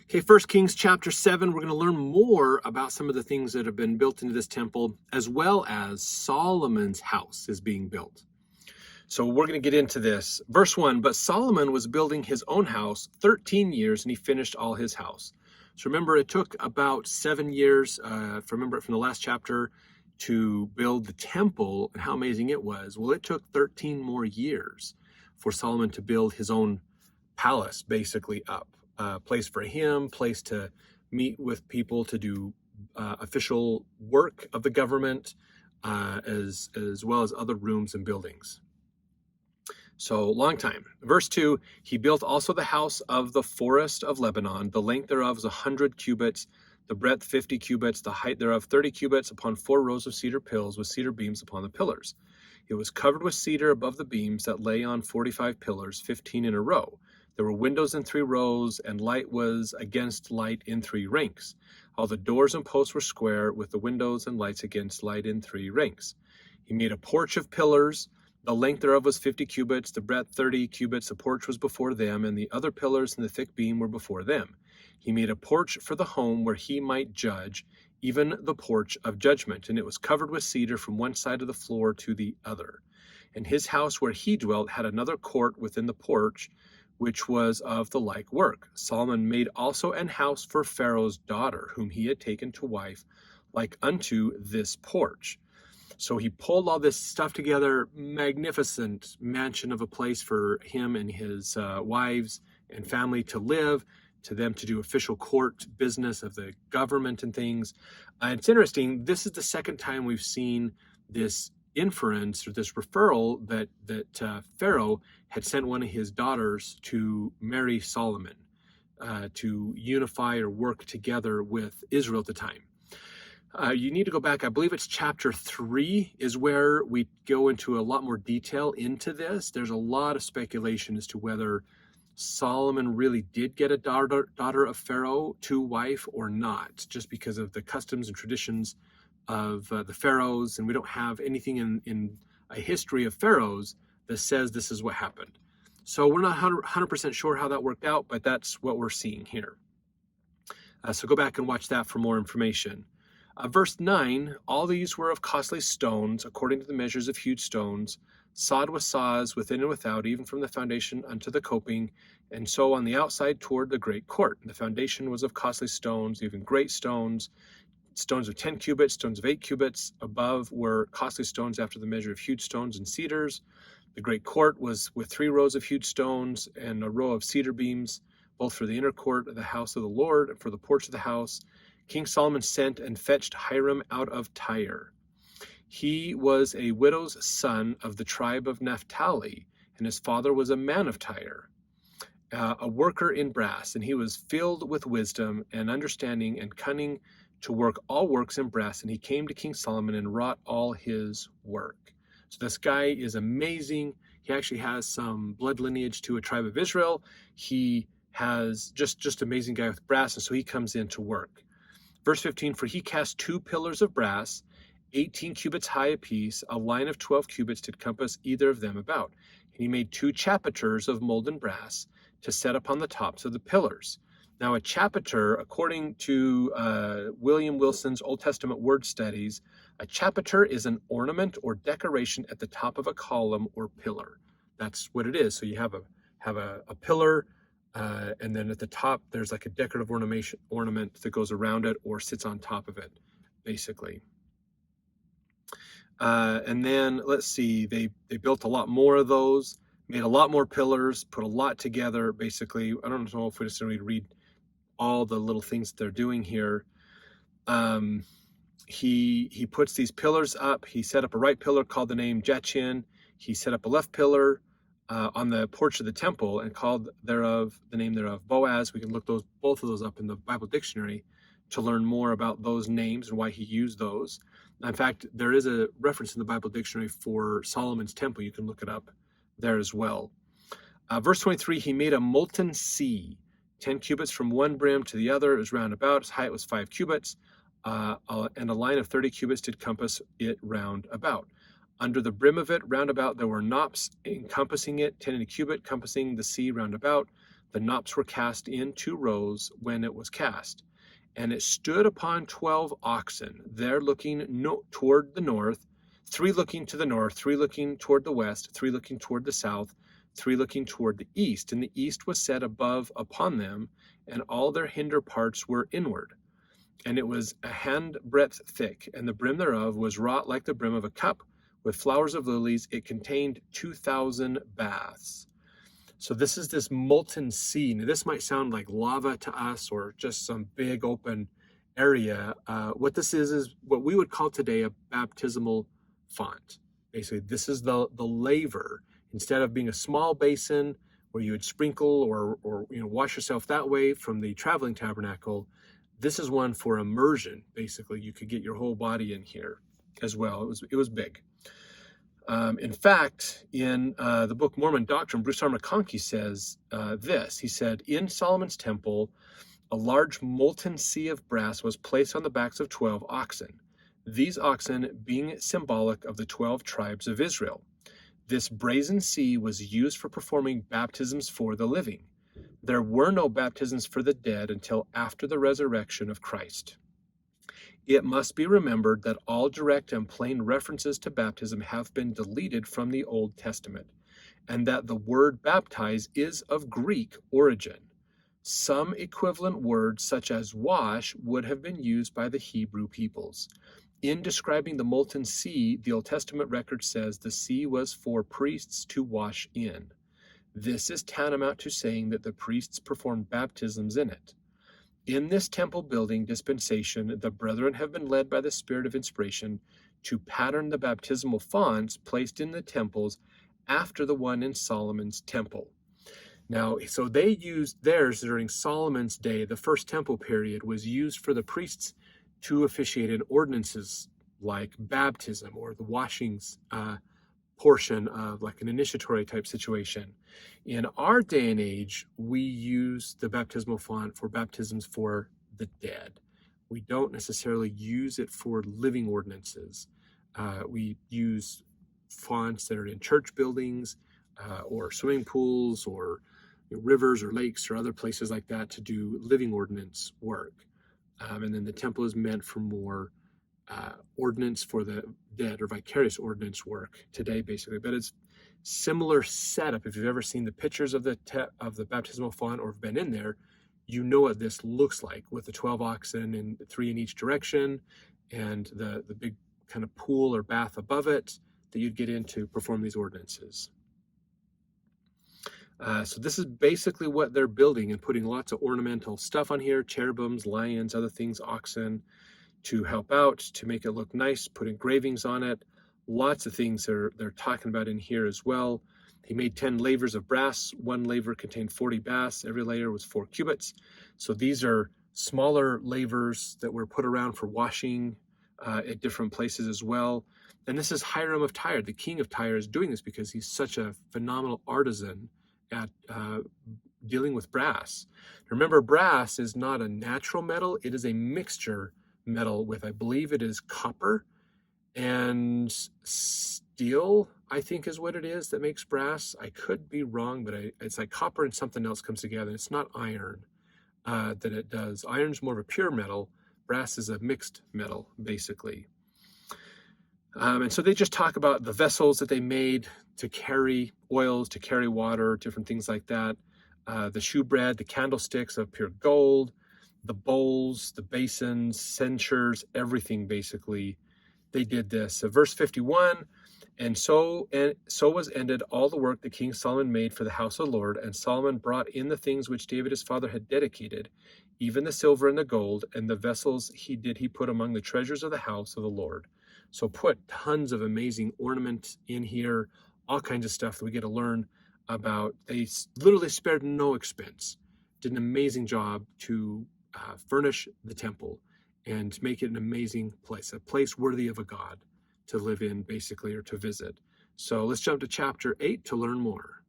Okay, 1 Kings chapter 7, we're going to learn more about some of the things that have been built into this temple, as well as Solomon's house is being built. So we're going to get into this. Verse 1, but Solomon was building his own house 13 years, and he finished all his house. So remember, it took about 7 years, remember from the last chapter, to build the temple and how amazing it was. Well, it took 13 more years for Solomon to build his own palace, basically up. Place for him, place to meet with people, to do official work of the government, as well as other rooms and buildings. So long time. Verse 2, he built also the house of the forest of Lebanon. The length thereof was 100 cubits, the breadth 50 cubits, the height thereof 30 cubits, upon 4 rows of cedar pillars with cedar beams upon the pillars. It was covered with cedar above the beams that lay on 45 pillars, 15 in a row. There were windows in 3 rows, and light was against light in 3 ranks. All the doors and posts were square, with the windows and lights against light in 3 ranks. He made a porch of pillars. The length thereof was 50 cubits, the breadth 30 cubits. The porch was before them, and the other pillars and the thick beam were before them. He made a porch for the home where he might judge, even the porch of judgment, and it was covered with cedar from one side of the floor to the other. And his house where he dwelt had another court within the porch, which was of the like work. Solomon made also an house for Pharaoh's daughter, whom he had taken to wife, like unto this porch. So he pulled all this stuff together, magnificent mansion of a place for him and his wives and family to live, to them to do official court business of the government and things. It's interesting, this is the second time we've seen this inference or this referral that Pharaoh had sent one of his daughters to marry Solomon, to unify or work together with Israel at the time. You need to go back, I believe it's chapter 3 is where we go into a lot more detail into this. There's a lot of speculation as to whether Solomon really did get a daughter of Pharaoh to wife or not, just because of the customs and traditions of the pharaohs, and we don't have anything in a history of pharaohs that says this is what happened. So we're not 100% sure how that worked out, but that's what we're seeing here. So go back and watch that for more information. Verse 9, all these were of costly stones, according to the measures of huge stones, sawed with saws within and without, even from the foundation unto the coping, and so on the outside toward the great court. The foundation was of costly stones, even great stones, stones of 10 cubits, stones of 8 cubits. Above were costly stones after the measure of huge stones and cedars. The great court was with 3 rows of huge stones and a row of cedar beams, both for the inner court of the house of the Lord and for the porch of the house. King Solomon sent and fetched Hiram out of Tyre. He was a widow's son of the tribe of Naphtali, and his father was a man of Tyre, a worker in brass, and he was filled with wisdom and understanding and cunning to work all works in brass, and he came to King Solomon and wrought all his work. So this guy is amazing. He actually has some blood lineage to a tribe of Israel. He has just amazing guy with brass, and so he comes in to work. Verse 15, for he cast 2 pillars of brass, 18 cubits high apiece, a line of 12 cubits did compass either of them about. And he made 2 chapiters of molten brass to set upon the tops of the pillars. Now a chapiter, according to William Wilson's Old Testament word studies, a chapiter is an ornament or decoration at the top of a column or pillar. That's what it is. So you have a pillar, and then at the top, there's like a decorative ornament that goes around it or sits on top of it, basically. And then, let's see, they built a lot more of those, made a lot more pillars, put a lot together, basically. I don't know if we just need to read all the little things that they're doing here. He puts these pillars up. He set up a right pillar called the name Jachin. He set up a left pillar on the porch of the temple and called the name thereof Boaz. We can look both of those up in the Bible dictionary to learn more about those names and why he used those. In fact, there is a reference in the Bible dictionary for Solomon's temple. You can look it up there as well. Verse 23, he made a molten sea, 10 cubits from one brim to the other. It was round about. Its height was 5 cubits, and a line of 30 cubits did compass it round about. Under the brim of it, round about, there were knops encompassing it, 10 in a cubit, compassing the sea round about. The knops were cast in 2 rows when it was cast. And it stood upon 12 oxen, there looking toward the north, 3 looking to the north, 3 looking toward the west, 3 looking toward the south, 3 looking toward the east. And the east was set above upon them, and all their hinder parts were inward. And it was a handbreadth thick, and the brim thereof was wrought like the brim of a cup, with flowers of lilies. It contained 2,000 baths. So this is this molten sea. Now, this might sound like lava to us or just some big open area. What this is what we would call today a baptismal font. Basically, this is the laver. Instead of being a small basin where you would sprinkle or wash yourself that way from the traveling tabernacle, this is one for immersion. Basically, you could get your whole body in here as well. It was big. In fact, in the book Mormon Doctrine, Bruce R. McConkie says this. He said, in Solomon's temple, a large molten sea of brass was placed on the backs of 12 oxen, these oxen being symbolic of the 12 tribes of Israel. This brazen sea was used for performing baptisms for the living. There were no baptisms for the dead until after the resurrection of Christ. It must be remembered that all direct and plain references to baptism have been deleted from the Old Testament, and that the word baptize is of Greek origin. Some equivalent words, such as wash, would have been used by the Hebrew peoples. In describing the molten sea, the Old Testament record says the sea was for priests to wash in. This is tantamount to saying that the priests performed baptisms in it. In this temple building dispensation, the brethren have been led by the Spirit of inspiration to pattern the baptismal fonts placed in the temples after the one in Solomon's temple. Now, so they used theirs during Solomon's day. The first temple period was used for the priests to officiate in ordinances like baptism or the washings portion of like an initiatory type situation. In our day and age, we use the baptismal font for baptisms for the dead. We don't necessarily use it for living ordinances. We use fonts that are in church buildings or swimming pools or rivers or lakes or other places like that to do living ordinance work. And then the temple is meant for more ordinance for the dead or vicarious ordinance work today, basically. But it's similar setup. If you've ever seen the pictures of the baptismal font or have been in there, you know what this looks like with the 12 oxen and 3 in each direction and the big kind of pool or bath above it that you'd get in to perform these ordinances. So this is basically what they're building and putting lots of ornamental stuff on here, cherubims, lions, other things, oxen, to help out, to make it look nice, put engravings on it. Lots of things they're talking about in here as well. He made 10 lavers of brass. One laver contained 40 baths. Every layer was 4 cubits. So these are smaller lavers that were put around for washing at different places as well. And this is Hiram of Tyre. The king of Tyre is doing this because he's such a phenomenal artisan at dealing with brass. Remember, brass is not a natural metal. It is a mixture metal with, I believe it is copper and steel, I think is what it is that makes brass. I could be wrong, but it's like copper and something else comes together. It's not iron that it does. Iron's more of a pure metal. Brass is a mixed metal, basically. And so they just talk about the vessels that they made to carry oils, to carry water, different things like that. The shewbread, the candlesticks of pure gold, the bowls, the basins, censers, everything basically. They did this. So verse 51, and so was ended all the work that King Solomon made for the house of the Lord, and Solomon brought in the things which David his father had dedicated, even the silver and the gold, and the vessels he put among the treasures of the house of the Lord. So put tons of amazing ornament in here, all kinds of stuff that we get to learn about. They literally spared no expense, did an amazing job to furnish the temple and make it an amazing place, a place worthy of a God to live in, basically, or to visit. So let's jump to chapter 8 to learn more.